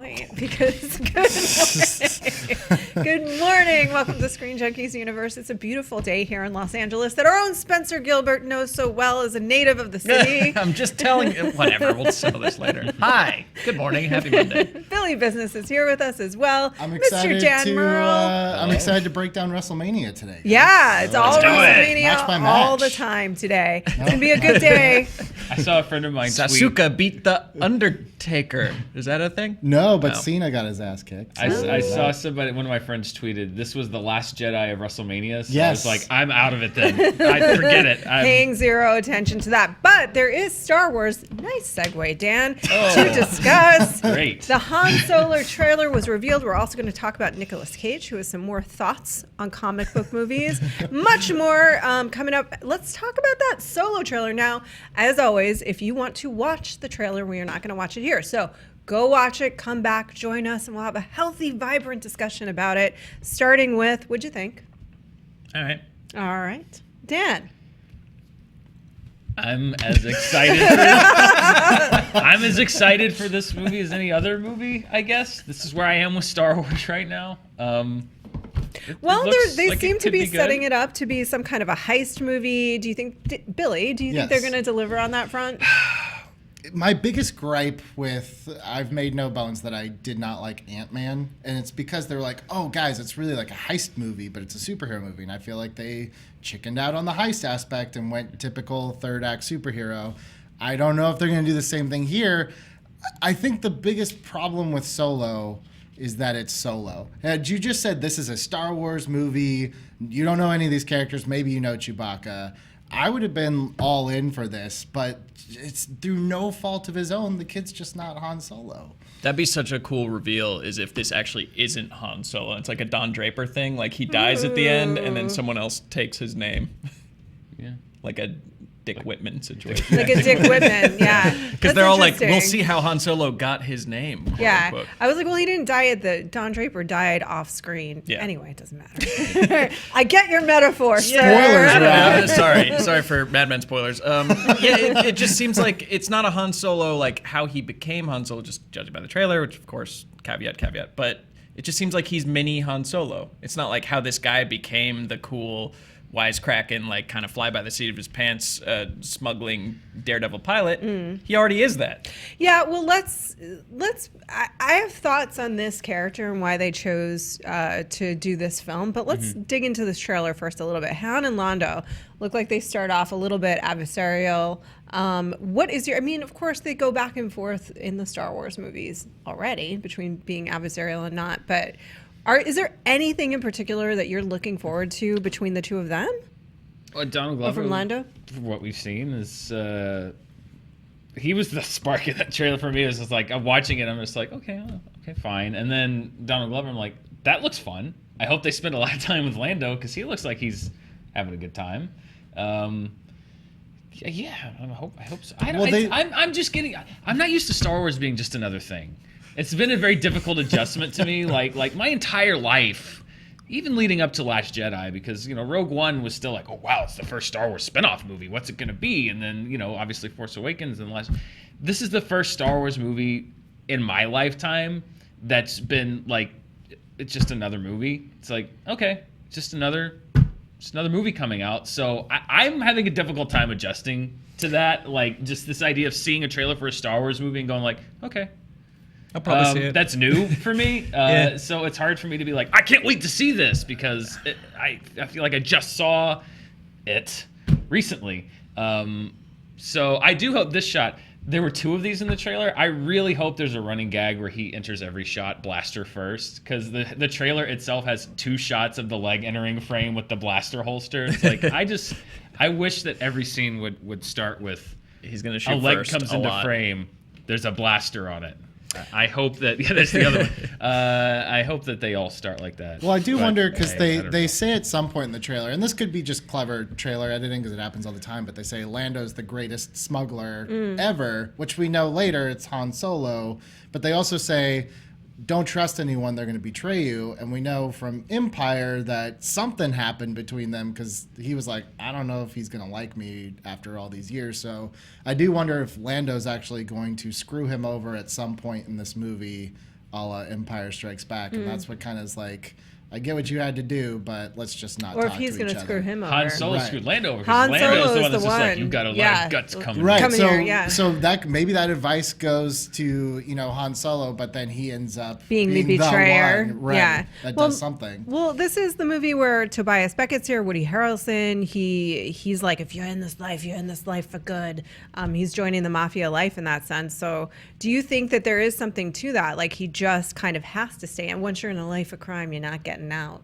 point because good morning. Welcome to Screen Junkies Universe. It's a beautiful day here in Los Angeles that our own Spencer Gilbert knows so well as a native of the city. I'm just telling you. Whatever. We'll settle this later. Hi. Good morning. Happy Monday. Billy Business is here with us as well. I'm excited Mr. Dan Murrell. I'm excited to break down WrestleMania today. Yeah, it's all WrestleMania Match by all match. the time today. It's going to be a good day. I saw a friend of mine tweet. Sasuke beat the Undertaker. Is that a thing? No, but Cena got his ass kicked. I saw somebody, one of my friends tweeted, this was the last Jedi of WrestleMania. So Yes. I was like, I'm out of it then. I forget it. Paying zero attention to that. But there is Star Wars. Nice segue, Dan, to discuss. Great. The Han Solo trailer was revealed. We're also going to talk about Nicolas Cage, who has some more thoughts on comic book movies. Much more coming up. Let's talk about that Solo trailer. Now, as always, if you want to watch the trailer, we are not going to watch it here. So go watch it, come back, join us, and we'll have a healthy, vibrant discussion about it, starting with, what'd you think? All right. All right. Dan. I'm as excited. I'm as excited for this movie as any other movie, I guess. This is where I am with Star Wars right now. Well, they like seem it to could be be good. setting it up to be some kind of a heist movie. Do you think, Billy, do you think they're Yes. going to deliver on that front? My biggest gripe with, I've made no bones that I did not like Ant-Man, and it's because they're like, oh, guys, it's really like a heist movie, but it's a superhero movie, and I feel like they chickened out on the heist aspect and went typical third-act superhero. I don't know if they're going to do the same thing here. I think the biggest problem with Solo is that it's Solo. And you just said this is a Star Wars movie. You don't know any of these characters. Maybe you know Chewbacca. I would have been all in for this, but it's through no fault of his own. The kid's just not Han Solo. That'd be such a cool reveal is if this actually isn't Han Solo. It's like a Don Draper thing. Like he dies at the end and then someone else takes his name. Yeah. Like a Dick Whitman situation. Like a Dick Whitman, yeah. Because they're all like, we'll interesting. see how Han Solo got his name. quote Yeah, unquote. I was like, well, he didn't die at the Don Draper died off screen. Yeah. Anyway, it doesn't matter. I get your metaphor. Spoilers, sir. right? Sorry for Mad Men spoilers. It just seems like it's not a Han Solo like how he became Han Solo, just judging by the trailer, which of course caveat. But it just seems like he's mini Han Solo. It's not like how this guy became the cool wisecracking, like kind of fly by the seat of his pants, smuggling daredevil pilot. He already is that. Yeah, well, let's. I have thoughts on this character and why they chose to do this film, but let's dig into this trailer first a little bit. Han and Lando look like they start off a little bit adversarial. What is your? I mean, of course, they go back and forth in the Star Wars movies already between being adversarial and not, but. Is there anything in particular that you're looking forward to between the two of them? Well, Donald Glover, from Lando? from what we've seen, is he was the spark in that trailer for me. It was just like, I'm watching it, I'm just like, okay, fine. And then Donald Glover, I'm like, that looks fun. I hope they spend a lot of time with Lando because he looks like he's having a good time. Yeah, I hope so. I'm just getting. I'm not used to Star Wars being just another thing. It's been a very difficult adjustment to me. Like my entire life, even leading up to Last Jedi, because Rogue One was still like, oh wow, it's the first Star Wars spinoff movie. What's it gonna be? And then obviously Force Awakens and This is the first Star Wars movie in my lifetime that's been like, it's just another movie. It's like, okay, it's just another movie coming out. So I'm having a difficult time adjusting to that. Like just this idea of seeing a trailer for a Star Wars movie and going like, okay. I'll probably see it. That's new for me. Yeah. So it's hard for me to be like, I can't wait to see this because I feel like I just saw it recently. So I do hope this shot, there were two of these in the trailer. I really hope there's a running gag where he enters every shot blaster first, because the trailer itself has two shots of the leg entering frame with the blaster holster. It's like, I wish that every scene would start with he's gonna shoot a leg first comes a into lot. frame, there's a blaster on it. I hope that that's the other one. I hope that they all start like that. Well, I do wonder because I they don't know. say at some point in the trailer, and this could be just clever trailer editing because it happens all the time, but they say Lando's the greatest smuggler ever, which we know later it's Han Solo. But they also say, don't trust anyone, they're going to betray you. And we know from Empire that something happened between them because he was like, I don't know if he's going to like me after all these years. So I do wonder if Lando's actually going to screw him over at some point in this movie a la Empire Strikes Back, and that's what kind of is like, I get what you had to do, but let's just not talk to each other. Or if he's going to screw him over. Han Solo screwed Lando over. Han Lando is Solo the is one that's the just like, one. you've got a lot Yeah. of guts coming. Right. Come so here, yeah. so that maybe that advice goes to, you know, Han Solo, but then he ends up being the betrayer. one, right, Yeah. that does something. Well, this is the movie where Tobias Beckett's here, Woody Harrelson. He's like, if you're in this life, you're in this life for good. He's joining the mafia life in that sense. So do you think that there is something to that? Like he just kind of has to stay in. Once you're in a life of crime, you're not getting out.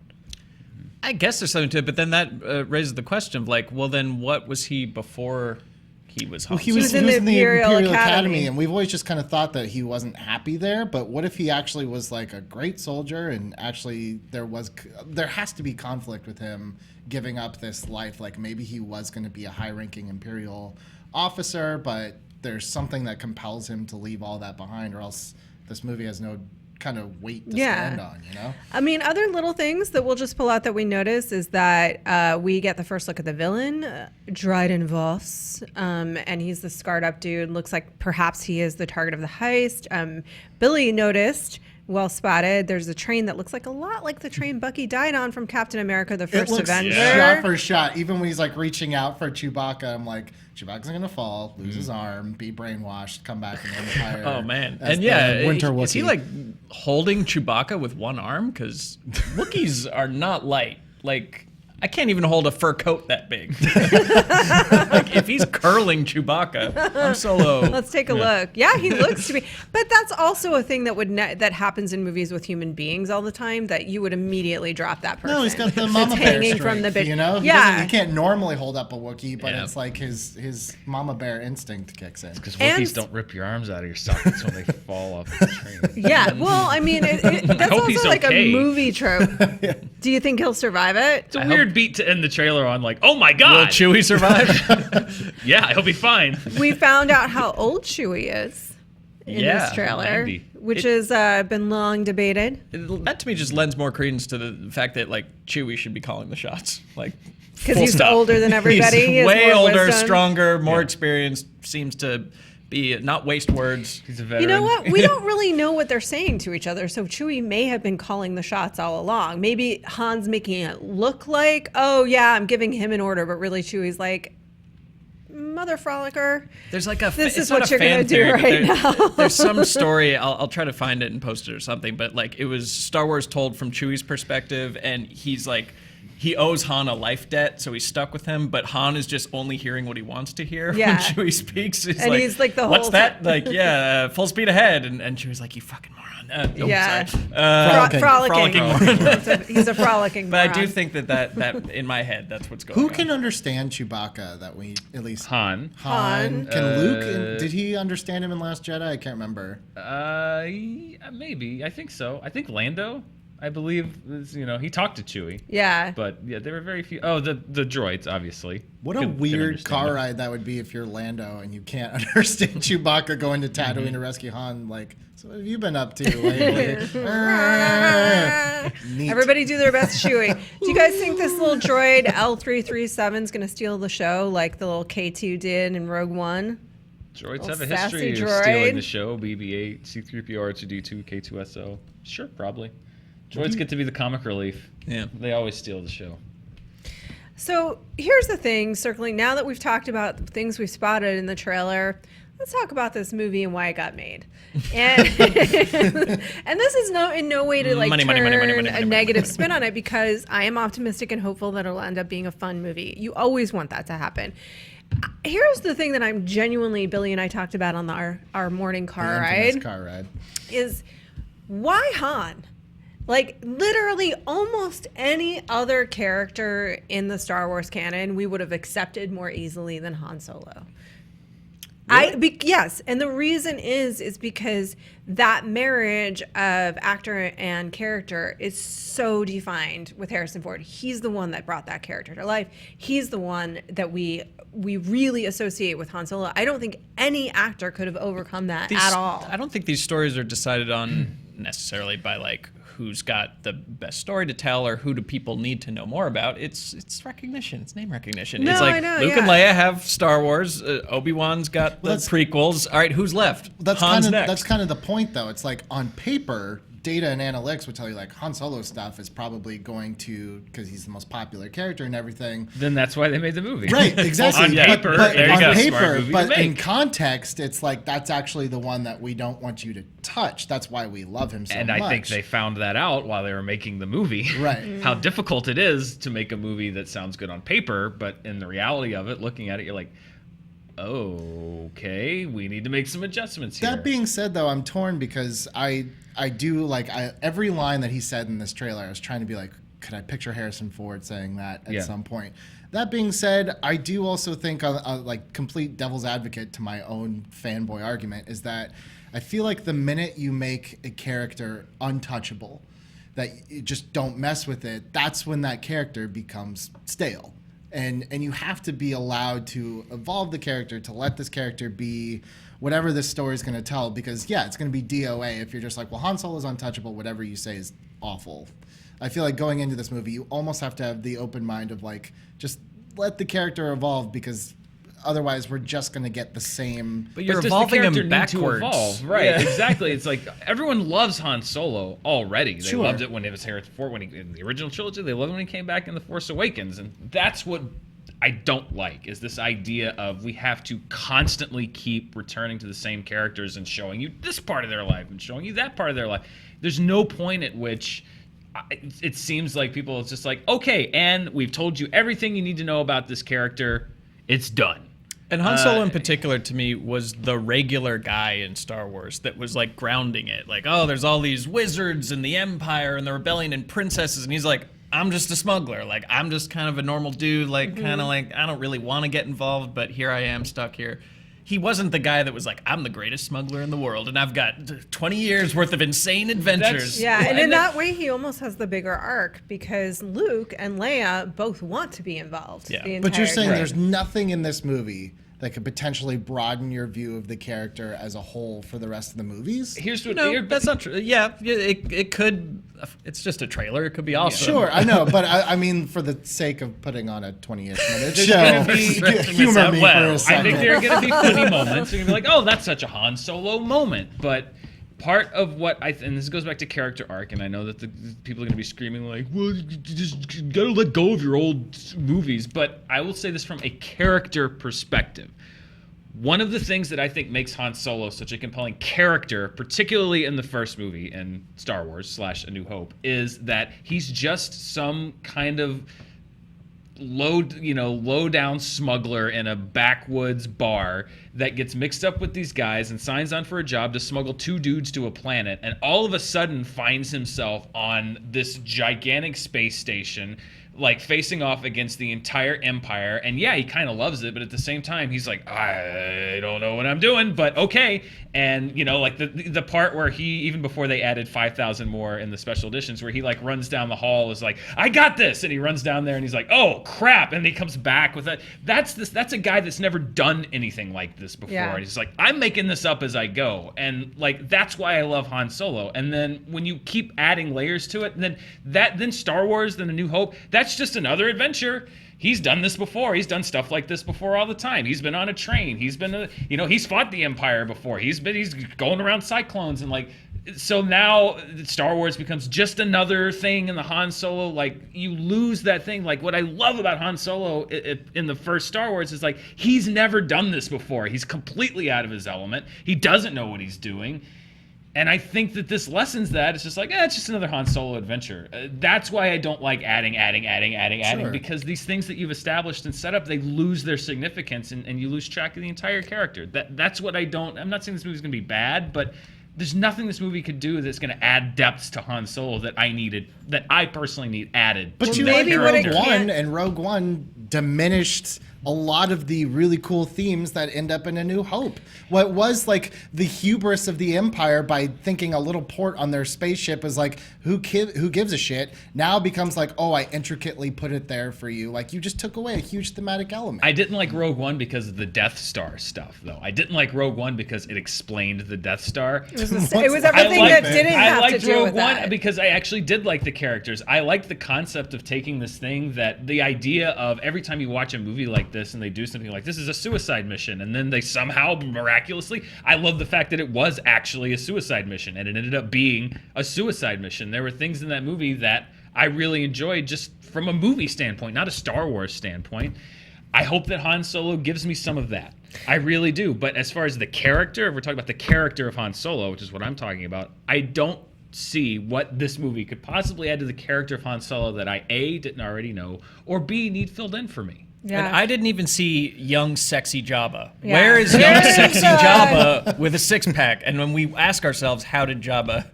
I guess there's something to it, but then that raises the question of like, well, then what was he before he was Han Well, he Solo? was in the Imperial Academy. and we've always just kind of thought that he wasn't happy there. But what if he actually was like a great soldier, and actually there has to be conflict with him giving up this life? Like maybe he was going to be a high-ranking Imperial officer, but there's something that compels him to leave all that behind, or else this movie has no kind of weight to stand on, you know? I mean, other little things that we'll just pull out that we notice is that we get the first look at the villain, Dryden Voss, and he's the scarred up dude. Looks like perhaps he is the target of the heist. Billy noticed, well spotted, there's a train that looks like a lot like the train Bucky died on from Captain America, the First It looks Avenger. shot for shot. Even when he's like reaching out for Chewbacca, I'm like, Chewbacca's gonna fall, lose his arm, be brainwashed, come back in the Empire. Oh man, as and the yeah, Winter is he Wookiee. like holding Chewbacca with one arm? Because Wookiees are not light. Like I can't even hold a fur coat that big. Like if he's curling Chewbacca, I'm Solo. Let's take a look. Yeah, he looks to be. But that's also a thing that that happens in movies with human beings all the time. That you would immediately drop that person. No, he's got the That's mama bear hanging strength, from the big. you know? Yeah, He can't normally hold up a Wookiee, but Yeah. it's like his mama bear instinct kicks in. Because And- Wookiees don't rip your arms out of your sockets when they fall off the train. yeah. Well, I mean, that's hope he's also like okay. a movie trope. Do you think he'll survive it? It's a weird beat to end the trailer on, like, oh my Will god! Chewie survive? Yeah, he'll be fine. We found out how old Chewie is in Yeah, this trailer, 90. which has been long debated. That to me just lends more credence to the fact that like Chewie should be calling the shots. Like Because full he's stop. older than everybody. He's He has way more older, wisdom. stronger, more experienced. Seems to be not waste words. He's a veteran. You know what? We don't really know what they're saying to each other. So Chewie may have been calling the shots all along. Maybe Han's making it look like, oh yeah, I'm giving him an order, but really Chewie's like, mother frolicker. There's like a This it's is not what a you're gonna fan do theory, but right now. There's some story. I'll try to find it and post it or something. But like it was Star Wars told from Chewie's perspective, and he's like. He owes Han a life debt, so he's stuck with him. But Han is just only hearing what he wants to hear Yeah. when Chewie speaks. And he's like the "What's whole that?" Like, yeah, full speed ahead. And Chewie's like, "You fucking moron." Yeah. Sorry. Frolicking. moron. He's a frolicking But I moron. do think that in my head, that's what's going Who on. can understand Chewbacca that we at least Han. Han. Can Luke? Did he understand him in Last Jedi? I can't remember. Maybe. I think so. I think Lando, I believe, he talked to Chewie. Yeah. But yeah, there were very few. Oh, the droids, obviously. What a Could weird understand car them. ride that would be if you're Lando and you can't understand Chewbacca going to Tatooine to rescue Han. Like, so what have you been up to lately? Neat. Everybody do their best Chewie. Do you guys think this little droid L337 is going to steal the show like the little K2 did in Rogue One? Droids Little have a sassy history of droid. stealing the show. BB-8, C-3PO, R2-D2, K2SO. Sure, probably. Droids get to be the comic relief. Yeah. They always steal the show. So here's the thing, circling, now that we've talked about the things we've spotted in the trailer, let's talk about this movie and why it got made. And, and this is in no way to like Money, turn money, money, money, a money, negative spin on it, because I am optimistic and hopeful that it'll end up being a fun movie. You always want that to happen. Here's the thing that I'm genuinely, Billy and I talked about on our morning car The infamous ride, car ride. is why Han? Like, literally almost any other character in the Star Wars canon we would have accepted more easily than Han Solo. Yes, and the reason is because that marriage of actor and character is so defined with Harrison Ford. He's the one that brought that character to life. He's the one that we really associate with Han Solo. I don't think any actor could have overcome that at all. I don't think these stories are decided on necessarily by like who's got the best story to tell or who do people need to know more about. It's recognition. It's name recognition. No, it's like I know, Luke and yeah. Leia have Star Wars. Obi-Wan's got the that's- prequels. All right, who's left? That's Han's kind of next. that's kind of the point, though. It's like on paper data and analytics would tell you like Han Solo stuff is probably going to, because he's the most popular character and everything. Then that's why they made the movie. Right, exactly. On paper, but there you go. on Smart paper, movie to but in make. context, it's like that's actually the one that we don't want you to touch. That's why we love him so much. And I think they found that out while they were making the movie. Right. How difficult it is to make a movie that sounds good on paper, but in the reality of it, looking at it, you're like, okay, we need to make some adjustments here. That being said, though, I'm torn because I do like every line that he said in this trailer. I was trying to be like, could I picture Harrison Ford saying that at some point? That being said, I do also think, like complete devil's advocate to my own fanboy argument, is that I feel like the minute you make a character untouchable, that you just don't mess with it, that's when that character becomes stale. And you have to be allowed to evolve the character, to let this character be whatever this story is going to tell. Because, yeah, it's going to be DOA if you're just like, well, Han Solo's untouchable, whatever you say is awful. I feel like going into this movie, you almost have to have the open mind of, like, just let the character evolve, because otherwise we're just going to get the same. But you're does evolving the him character backwards. need to evolve? Right, Yeah. exactly. It's like everyone loves Han Solo already. They Sure. loved it when it was Harrison Ford, when he in the original trilogy. They loved it when he came back in The Force Awakens, and that's what I don't like, is this idea of we have to constantly keep returning to the same characters and showing you this part of their life and showing you that part of their life. There's no point at which it seems like people, it's just like, okay, and we've told you everything you need to know about this character. It's done. And Han Solo in particular, to me, was the regular guy in Star Wars that was like grounding it. Like, oh, there's all these wizards and the Empire and the rebellion and princesses. And he's like, I'm just a smuggler. Like, I'm just kind of a normal dude. Like, kind of like, I don't really want to get involved, but here I am stuck here. He wasn't the guy that was like, I'm the greatest smuggler in the world, and I've got 20 years worth of insane adventures. Yeah, and in that way, he almost has the bigger arc, because Luke and Leia both want to be involved. Yeah. The But you're saying entire there's nothing in this movie that could potentially broaden your view of the character as a whole for the rest of the movies? Here's what No, that's not true. Yeah, it could. It's just a trailer. It could be awesome. Sure, I know, but I mean, for the sake of putting on a 20-ish minute There's show, gonna be- humor me for Well, a I second. think there are going to be funny moments. You're going to be like, oh, that's such a Han Solo moment. But part of what and this goes back to character arc, and I know that the people are going to be screaming like, well, you just got to let go of your old movies. But I will say this from a character perspective. One of the things that I think makes Han Solo such a compelling character, particularly in the first movie in Star Wars / A New Hope, is that he's just some kind of low down smuggler in a backwoods bar that gets mixed up with these guys and signs on for a job to smuggle 2 dudes to a planet, and all of a sudden finds himself on this gigantic space station, like facing off against the entire Empire. And yeah, he kind of loves it, but at the same time he's like, I don't know what I'm doing, but okay. And like the part where he, even before they added 5,000 more in the special editions, where he like runs down the hall, is like, I got this, and he runs down there and he's like, oh crap, and he comes back with it. That's a guy that's never done anything like this before. Yeah. And he's like, I'm making this up as I go. And like, that's why I love Han Solo. And then when you keep adding layers to it, then Star Wars, then A New Hope, that's just another adventure. He's done this before. He's done stuff like this before all the time. He's been on a train. He's been, he's fought the Empire before. He's going around cyclones, and like, so now Star Wars becomes just another thing in the Han Solo. Like, you lose that thing. Like, what I love about Han Solo in the first Star Wars is like, he's never done this before. He's completely out of his element. He doesn't know what he's doing. And I think that this lessens that. It's just like, it's just another Han Solo adventure. That's why I don't like adding, Sure. because these things that you've established and set up, they lose their significance, and you lose track of the entire character. That's what I don't. I'm not saying this movie's going to be bad, but there's nothing this movie could do that's going to add depths to Han Solo that I personally need added. But Well, you maybe like what Rogue it One, can't- and Rogue One diminished a lot of the really cool themes that end up in A New Hope. What was like the hubris of the Empire by thinking a little port on their spaceship is like, who gives a shit, now becomes like, oh, I intricately put it there for you. Like, you just took away a huge thematic element. I didn't like Rogue One because of the Death Star stuff, though. I didn't like Rogue One because it explained the Death Star. It was everything that didn't I have to liked do Rogue with One that. because I actually did like the characters. I liked the concept of taking this thing, that the idea of every time you watch a movie like this and they do something like this is a suicide mission, and then they somehow miraculously, I love the fact that it was actually a suicide mission and it ended up being a suicide mission. There were things in that movie that I really enjoyed just from a movie standpoint, not a Star Wars standpoint. I hope that Han Solo gives me some of that. I really do. But as far as the character, if we're talking about the character of Han Solo, which is what I'm talking about, I don't see what this movie could possibly add to the character of Han Solo that I, A, didn't already know, or B, need filled in for me. Yeah. And I didn't even see young, sexy Jabba. Yeah. Where is young, sexy Jabba with a six-pack? And when we ask ourselves, how did Jabba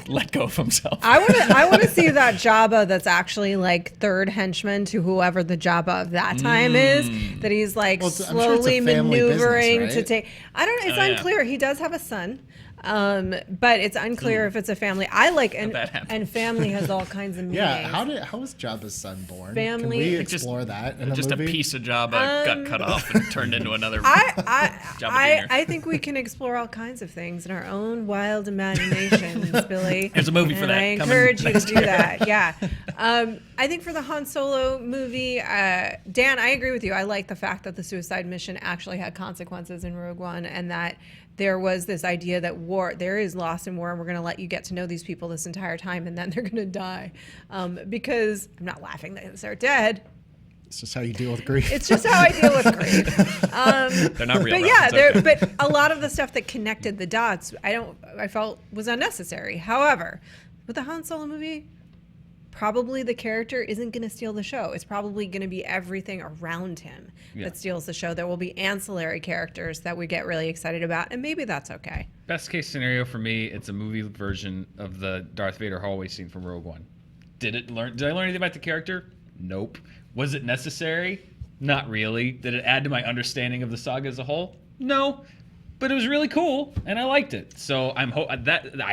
let go of himself? I want to see that Jabba that's actually like third henchman to whoever the Jabba of that time is. That he's like Well, I'm sure slowly it's a family maneuvering business, to right? take. I don't know. It's unclear. He does have a son. But it's unclear if it's a family. I like and family has all kinds of meanings. Yeah, how was Jabba's son born? Family- Can we It's explore that in the Just movie? a piece of Jabba got cut off and turned into another Jabba Jr. I think we can explore all kinds of things in our own wild imaginations, Billy. There's a movie for And that I coming encourage you to next do year. that. Yeah. I think for the Han Solo movie, Dan, I agree with you. I like the fact that the suicide mission actually had consequences in Rogue One, and that there was this idea that there is loss in war, and we're going to let you get to know these people this entire time, and then they're going to die. Because I'm not laughing that they're dead. It's just how you deal with grief. It's just how I deal with grief. They're not real. But though. yeah, It's okay. but a lot of the stuff that connected the dots, I felt was unnecessary. However, with the Han Solo movie, probably the character isn't going to steal the show. It's probably going to be everything around him that steals the show. There will be ancillary characters that we get really excited about, and maybe that's okay. Best case scenario for me, it's a movie version of the Darth Vader hallway scene from Rogue One. Did I learn anything about the character? Nope. Was it necessary? Not really. Did it add to my understanding of the saga as a whole? No. But it was really cool, and I liked it. So I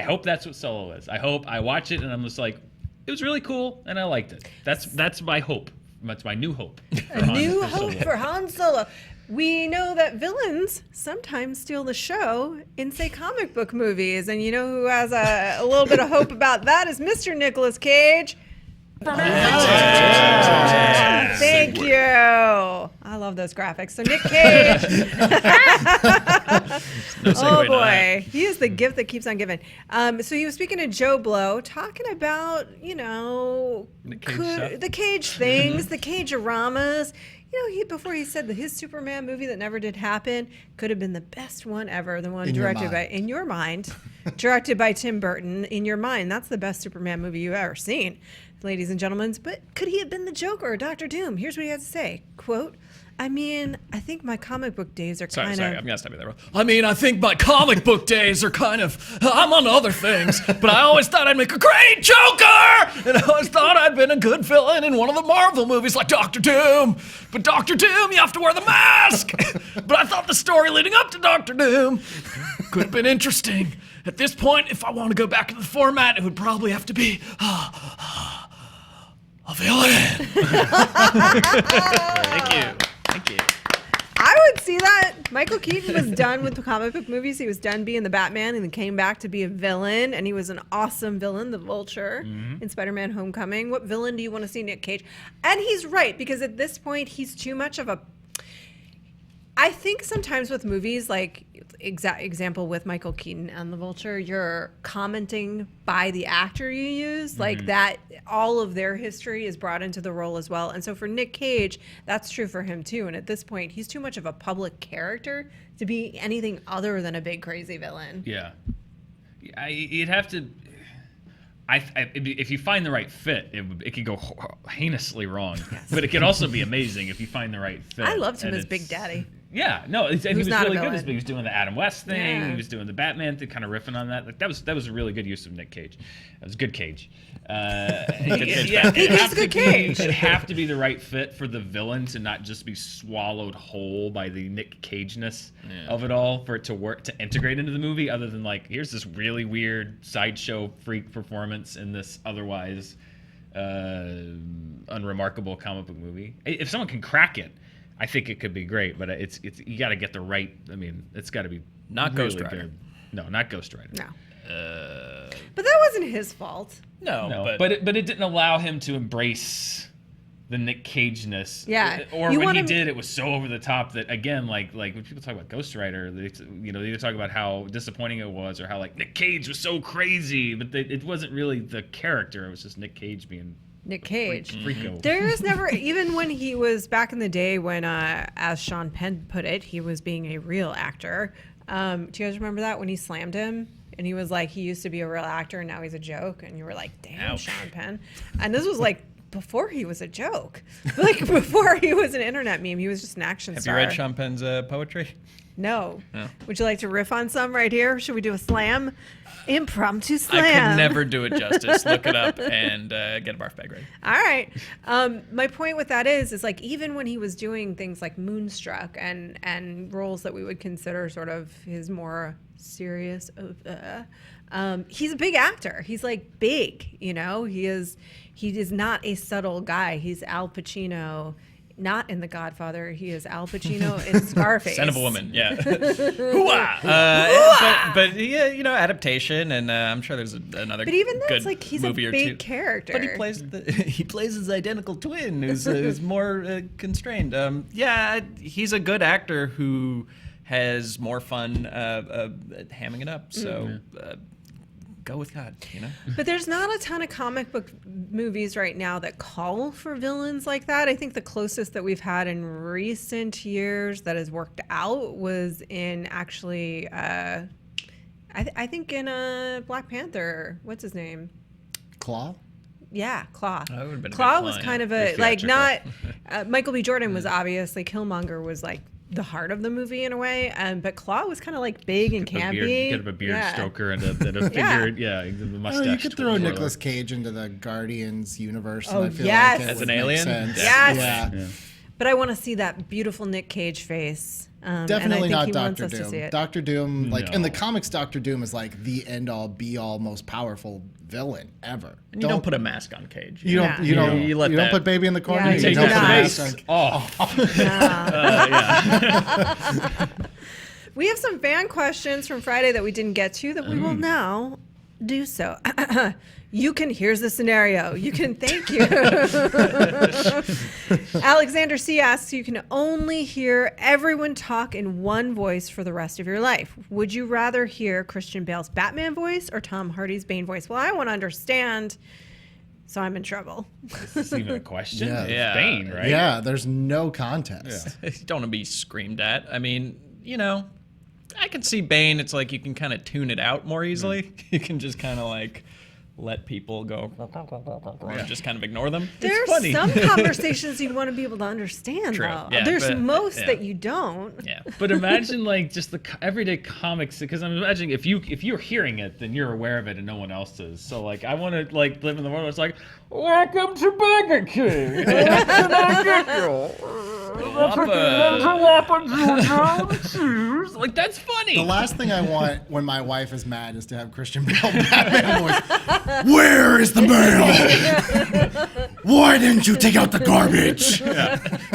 hope that's what Solo is. I hope I watch it, and I'm just like, it was really cool, and I liked it. That's my hope. That's my new hope. A new hope for Han Solo. We know that villains sometimes steal the show in, say, comic book movies. And you know who has a little bit of hope about that is Mr. Nicolas Cage. Thank you. I love those graphics. So Nick Cage. Oh boy, he is the gift that keeps on giving. So he was speaking to Joe Blow, talking about the Cage things, the Cage-oramas. Before he said that his Superman movie that never did happen could have been the best one ever, the one in your mind, directed by Tim Burton. In your mind, that's the best Superman movie you've ever seen, ladies and gentlemen. But could he have been the Joker or Dr. Doom? Here's what he had to say. Quote, I think my comic book days are Sorry, kind of... I'm going to stop you there. I think my comic book days are I'm on other things, but I always thought I'd make a great Joker! And I always thought I'd been a good villain in one of the Marvel movies like Dr. Doom. But Dr. Doom, you have to wear the mask! But I thought the story leading up to Dr. Doom could have been interesting. At this point, if I want to go back to the format, it would probably have to be a villain. Thank you. I would see that. Michael Keaton was done with the comic book movies. He was done being the Batman and then came back to be a villain. And he was an awesome villain, the Vulture, in Spider-Man Homecoming. What villain do you want to see Nick Cage? And he's right, because at this point, he's too much of a... I think sometimes with movies, like example with Michael Keaton and the Vulture, you're commenting by the actor you use, like that all of their history is brought into the role as well. And so for Nick Cage, that's true for him too. And at this point, he's too much of a public character to be anything other than a big crazy villain. Yeah. You'd have to... if you find the right fit, it could go heinously wrong. Yes. But it could also be amazing if you find the right fit. I loved him as Big Daddy. Yeah, no, and he was not really a good. villain. He was doing the Adam West thing. Yeah. He was doing the Batman thing, kind of riffing on that. Like that was a really good use of Nick Cage. That was good Cage. He's good Cage. It'd have to be the right fit for the villain to not just be swallowed whole by the Nick Cage-ness of it all, for it to work, to integrate into the movie, other than like, here's this really weird sideshow freak performance in this otherwise unremarkable comic book movie. If someone can crack it, I think it could be great, but it's you got to get the right. I mean, it's got to be Not really Ghost Rider. good. No, not Ghost Rider. No. But that wasn't his fault. No, No, but it didn't allow him to embrace Nick Cage-ness. Yeah. Or You when wanna- he did, it was so over the top that, again, like when people talk about Ghost Rider, they either talk about how disappointing it was or how like Nick Cage was so crazy, but it wasn't really the character. It was just Nick Cage being Nick Cage. freako. There was never, even when he was back in the day when, as Sean Penn put it, he was being a real actor. Do you guys remember that when he slammed him? And he was like, he used to be a real actor and now he's a joke. And you were like, damn, Ouch. Sean Penn. And this was like before he was a joke. Like before he was an internet meme. He was just an action Have star. you read Sean Penn's poetry? No. No. Would you like to riff on some right here? Should we do a slam? Impromptu I slam. could never do it justice. Look it up and get a barf bag ready. All right. My point with that is like even when he was doing things like Moonstruck and roles that we would consider sort of his more serious, he's a big actor. He's like big, you know. He is not a subtle guy. He's Al Pacino. Not in The Godfather. He is Al Pacino in Scarface. Son of a woman, yeah. but yeah, you know, adaptation, and I'm sure there's another. But even that's good like he's a movie or big two. character. But he plays his identical twin, who's more constrained. Yeah, he's a good actor who has more fun hamming it up. So. Go with God, you know? But there's not a ton of comic book movies right now that call for villains like that. I think the closest that we've had in recent years that has worked out was in actually, I think in Black Panther. What's his name? Claw? Yeah, Claw. Oh, that would've been a Claw good was Claw, kind yeah. of a, Very like not, theatrical. Michael B. Jordan was obviously, Killmonger was like the heart of the movie in a way, but Claw was kind of like big and campy. Get a beard Yeah. stroker and a figured, the mustache. Oh, you could throw twirler. Nicolas Cage into the Guardians universe. Oh, and I feel yes. like it As would an make alien? sense. Yes. Yeah. But I want to see that beautiful Nick Cage face. Definitely and I not think he wants Doctor us to see Doom. it. Doctor Doom, like in the No. comics, Doctor Doom is like the end all, be all, most powerful villain ever. And you don't put a mask on Cage. You don't. Yeah. You don't. You You, let don't that- put baby in the corner. Yeah, you you don't do put a not. mask on. We have some fan questions from Friday that we didn't get to that we will now do so. Here's the scenario. You can, thank you. Alexander C. asks, you can only hear everyone talk in one voice for the rest of your life. Would you rather hear Christian Bale's Batman voice or Tom Hardy's Bane voice? Well, I want to understand, so I'm in trouble. This isn't even a question. Yeah. It's Yeah. Bane, right? Yeah, there's no contest. You don't want to be screamed at. I mean, you know, I can see Bane. It's like you can kind of tune it out more easily. You can just kind of like let people go and just kind of ignore them. There's it's funny. some conversations you'd want to be able to understand, True. though. Yeah, There's but- most yeah. that you don't. Yeah. But imagine like just the everyday comics, because I'm imagining if you're hearing it, then you're aware of it and no one else is. So like I want to like live in the world where it's like, welcome to Burger King. Like that's funny. The last thing I want when my wife is mad is to have Christian Bale Batman voice. Where is the mail? Why didn't you take out the garbage?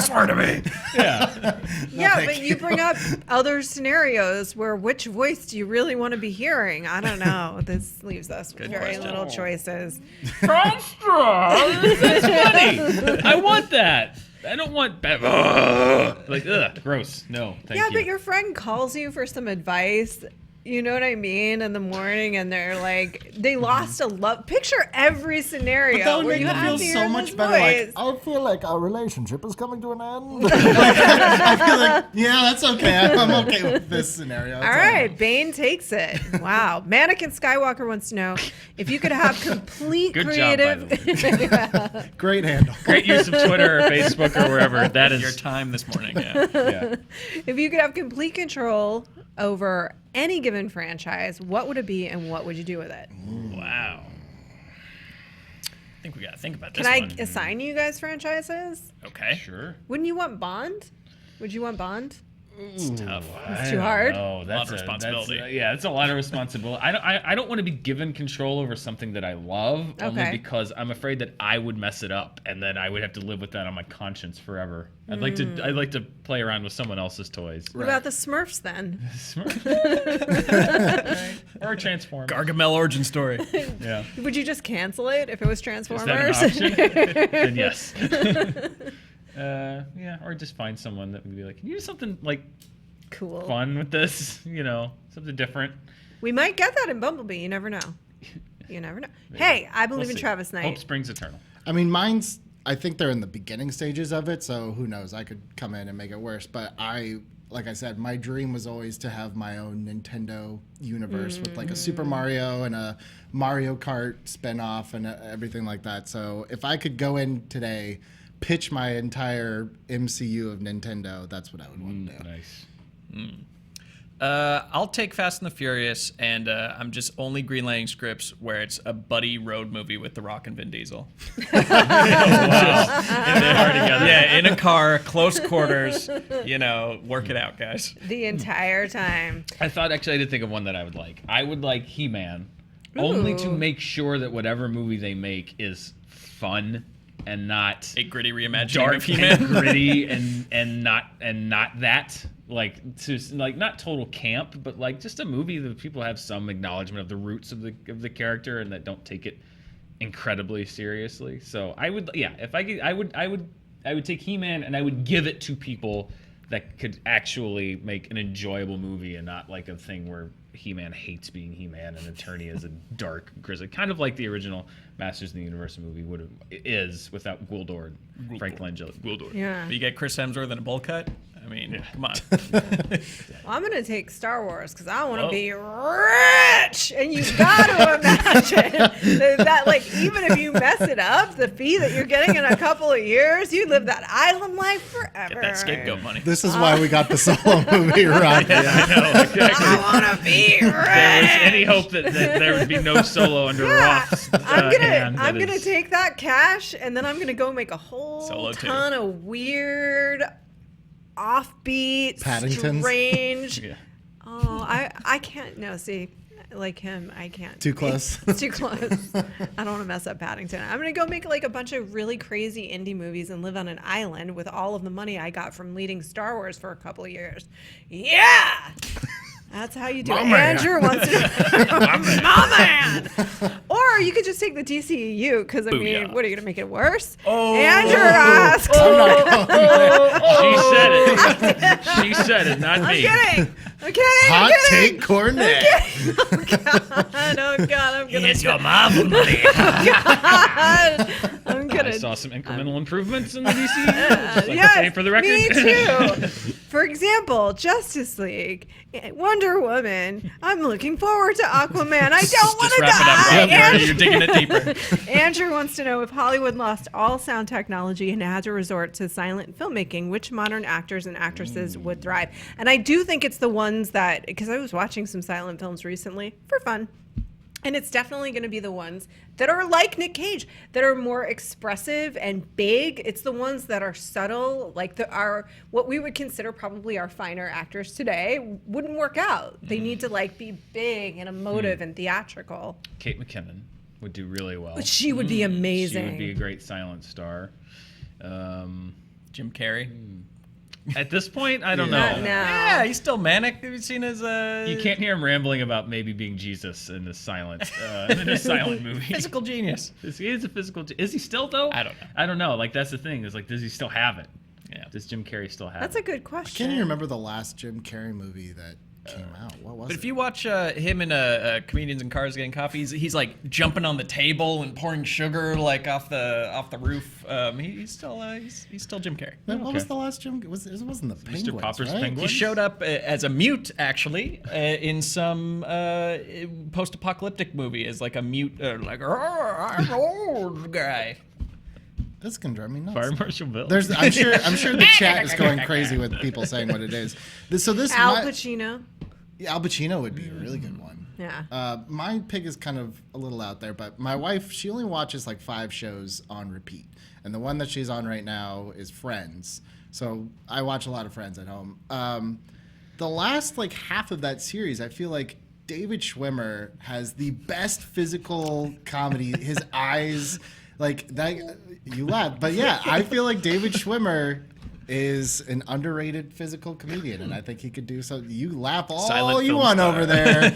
Swear to me. Yeah. Yeah, thank but you you. bring up other scenarios where which voice do you really want to be hearing? I don't know. This leaves us with very question. little choices. That's funny. I want that. I don't want like gross. No, thank Yeah, you. but your friend calls you for some advice. You know what I mean? In the morning, and they're like, they lost a love. Picture every scenario But that would where make you me have feel to hear so this much better. voice. Like, I feel like our relationship is coming to an end. I feel like, yeah, that's okay. I'm okay with this scenario. All right, Bane takes it. Wow. Mannequin Skywalker wants to know if you could have complete Good job, by creative. Great handle. Great use of Twitter or Facebook or wherever. That is Your time this morning. Yeah. yeah. If you could have complete control over any given franchise, what would it be and what would you do with it? Wow. I think we got to think about Can this I one. assign you guys franchises? Okay. Sure. Wouldn't you want Bond? Would you want Bond? It's tough. It's too hard? Oh, that's of responsibility. It's a lot of responsibility. I don't want to be given control over something that I love, only Okay. because I'm afraid that I would mess it up, and then I would have to live with that on my conscience forever. I'd like to play around with someone else's toys. What about the Smurfs then? Or transform. Gargamel origin story. Yeah. Would you just cancel it if it was Is Transformers? that an option? Then yes. Yeah, or just find someone that would be like, can you do something like Cool. fun with this? You know, something different. We might get that in Bumblebee. You never know. You never know. Hey, I believe in see. Travis Knight. Hope springs eternal. I mean, I think they're in the beginning stages of it, so who knows? I could come in and make it worse. But like I said, my dream was always to have my own Nintendo universe with like a Super Mario and a Mario Kart spinoff and everything like that. So if I could go in today, pitch my entire MCU of Nintendo, that's what I would want to do. Nice. I'll take Fast and the Furious, and I'm just only greenlighting scripts where it's a buddy road movie with The Rock and Vin Diesel. Wow. And they are together. Yeah, in a car, close quarters. You know, work it out, guys. The entire time. I did think of one that I would like. I would like He-Man, only to Ooh. make sure that whatever movie they make is fun and not A gritty reimagining dark of He-Man. and gritty and not that. Like not total camp, but like just a movie that people have some acknowledgement of the roots of the character and that don't take it incredibly seriously. So I would I would take He-Man and I would give it to people that could actually make an enjoyable movie and not like a thing where He-Man hates being He-Man and Attorney is a dark grisly, kind of like the original Masters of the Universe movie is without Gwildor, Frank Langella. Gwildor. Yeah. You get Chris Hemsworth in a bowl cut? I mean, come on. Well, I'm going to take Star Wars because I want to be rich. And you got to imagine that, like, even if you mess it up, the fee that you're getting in a couple of years, you live that island life forever. Get that scapegoat money. This is why we got the solo movie right. I know, exactly. I want to be rich. If there was any hope that there would be no solo under Roth's hand, I'm gonna take that cash and then I'm gonna go make a whole Solo too. ton of weird, offbeat, Paddingtons? strange. Yeah. Oh, I can't. No, see, like him, I can't. Too close. It's too close. I don't want to mess up Paddington. I'm gonna go make like a bunch of really crazy indie movies and live on an island with all of the money I got from leading Star Wars for a couple of years. Yeah. That's how you do it. man. Andrew wants to. My man. Or you could just take the DCEU because I mean, Booyah. what are you gonna make it worse? Oh. Andrew asked. She said it. She said it, not I'm me. kidding. I'm kidding. Hot I'm kidding. take Cornet. Oh God, I'm gonna. Here's your Marvel money. God, I'm gonna. I saw some incremental improvements in the DCU. Just like to say for the record. Me too. For example, Justice League, Wonder Woman. I'm looking forward to Aquaman. I don't want Just to wrap it up, die. Rob. You're digging it deeper. Andrew wants to know if Hollywood lost all sound technology and had to resort to silent filmmaking, which modern actors and actresses would thrive. And I do think it's the ones that, because I was watching some silent films recently for fun. And it's definitely going to be the ones that are like Nick Cage, that are more expressive and big. It's the ones that are subtle, like what we would consider probably our finer actors today wouldn't work out. They need to like be big and emotive and theatrical. Kate McKinnon would do really well. She would be amazing. She would be a great silent star. Jim Carrey. At this point, I don't Not know. now. Yeah, he's still manic. Have you seen his You can't hear him rambling about maybe being Jesus in this silent movie. physical genius? He is a physical. Is he still though? I don't know. I don't know. Like that's the thing. Is like, does he still have it? Yeah. Does Jim Carrey still have That's it? a good I question. can't even remember the last Jim Carrey movie that came out. What was But it? if you watch him and comedians in cars getting coffee, he's like jumping on the table and pouring sugar like off the roof. He's still Jim Carrey. Man, what was the last Jim? It wasn't the Penguins, Popper's right? Penguins? He showed up as a mute, actually, in some post-apocalyptic movie as like a mute, like I'm an old guy. This can drive me nuts. Fire Marshal Bill. I'm sure the chat is going crazy with people saying what it is. Al Pacino. Al Pacino would be a really good one. Yeah. My pick is kind of a little out there, but my wife, she only watches like 5 shows on repeat. And the one that she's on right now is Friends. So I watch a lot of Friends at home. The last like half of that series, I feel like David Schwimmer has the best physical comedy. His eyes, like that, you laugh. But yeah, I feel like David Schwimmer is an underrated physical comedian, and I think he could do so. You laugh all Silent you film want star. over there,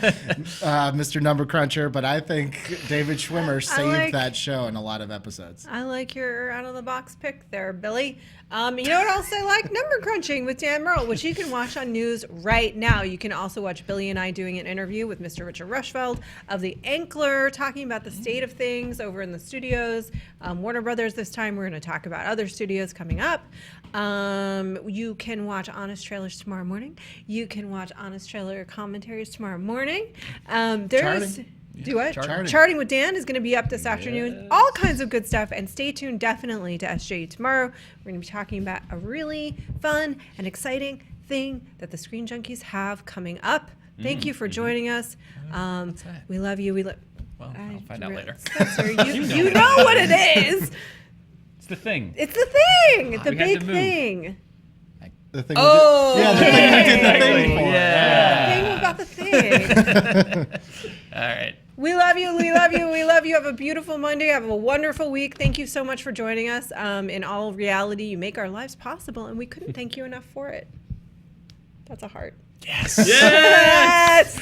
Mr. Number Cruncher, but I think David Schwimmer saved that show in a lot of episodes. I like your out-of-the-box pick there, Billy. You know what else I like? Number Crunching with Dan Murrell, which you can watch on News right now. You can also watch Billy and I doing an interview with Mr. Richard Rushfeld of The Ankler, talking about the state of things over in the studios. Warner Brothers this time. We're going to talk about other studios coming up. You can watch Honest Trailers tomorrow morning. You can watch Honest Trailer commentaries tomorrow morning. Charting. Do what? Charting. Charting with Dan is going to be up this afternoon. All kinds of good stuff. And stay tuned definitely to SJU tomorrow. We're going to be talking about a really fun and exciting thing that the Screen Junkies have coming up. Thank you for joining us. We love you. Well, I'll find out later. Spencer, you know what it is. It's the thing. It's the thing. The We had big to move. thing. The thing Oh! we did, the thing we did the thing for. Yeah. Thing about the thing. All right. We love you. We love you. We love you. Have a beautiful Monday. Have a wonderful week. Thank you so much for joining us. In all reality, you make our lives possible, and we couldn't thank you enough for it. That's a heart. Yes. Yes.